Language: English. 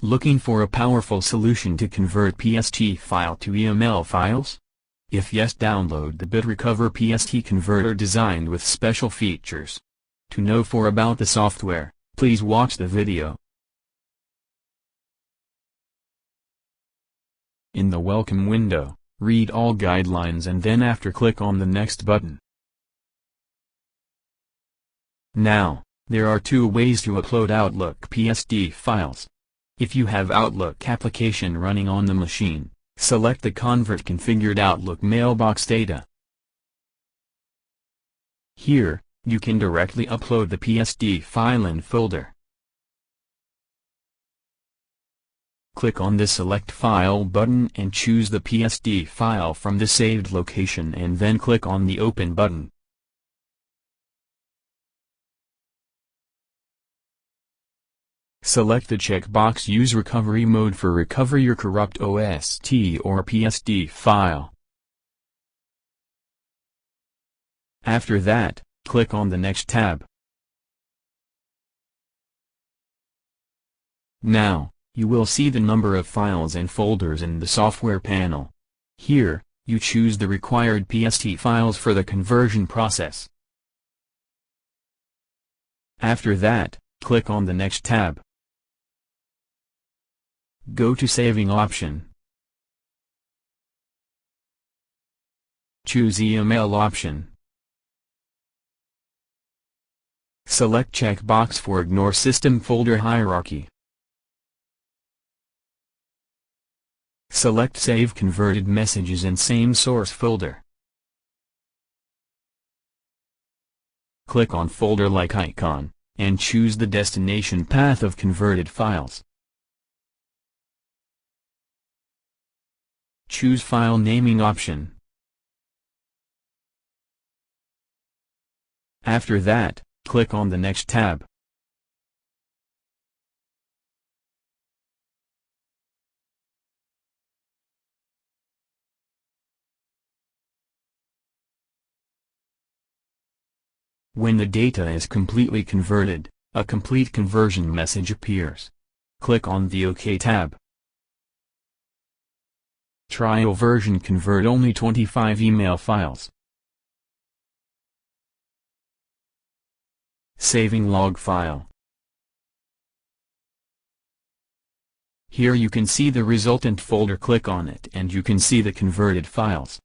Looking for a powerful solution to convert PST file to EML files? If yes, download the BitRecover PST converter designed with special features. To know more about the software, please watch the video. In the Welcome window, read all guidelines and then after click on the Next button. Now, there are two ways to upload Outlook PST files. If you have Outlook application running on the machine, select the Convert configured Outlook mailbox data. Here, you can directly upload the PST file and folder. Click on the Select File button and choose the PST file from the saved location and then click on the Open button. Select the checkbox Use Recovery Mode for recover your corrupt OST or PST file. After that, click on the Next tab. Now, you will see the number of files and folders in the software panel. Here, you choose the required PST files for the conversion process. After that, click on the Next tab. Go to Saving option. Choose EML option. Select checkbox for Ignore System Folder Hierarchy. Select Save Converted Messages in Same Source Folder. Click on Folder-like icon, and choose the destination path of converted files. Choose File Naming option. After that, click on the Next tab. When the data is completely converted, a complete conversion message appears. Click on the OK tab. Trial version convert only 25 email files. Saving log file. Here you can see the resultant folder. Click on it and you can see the converted files.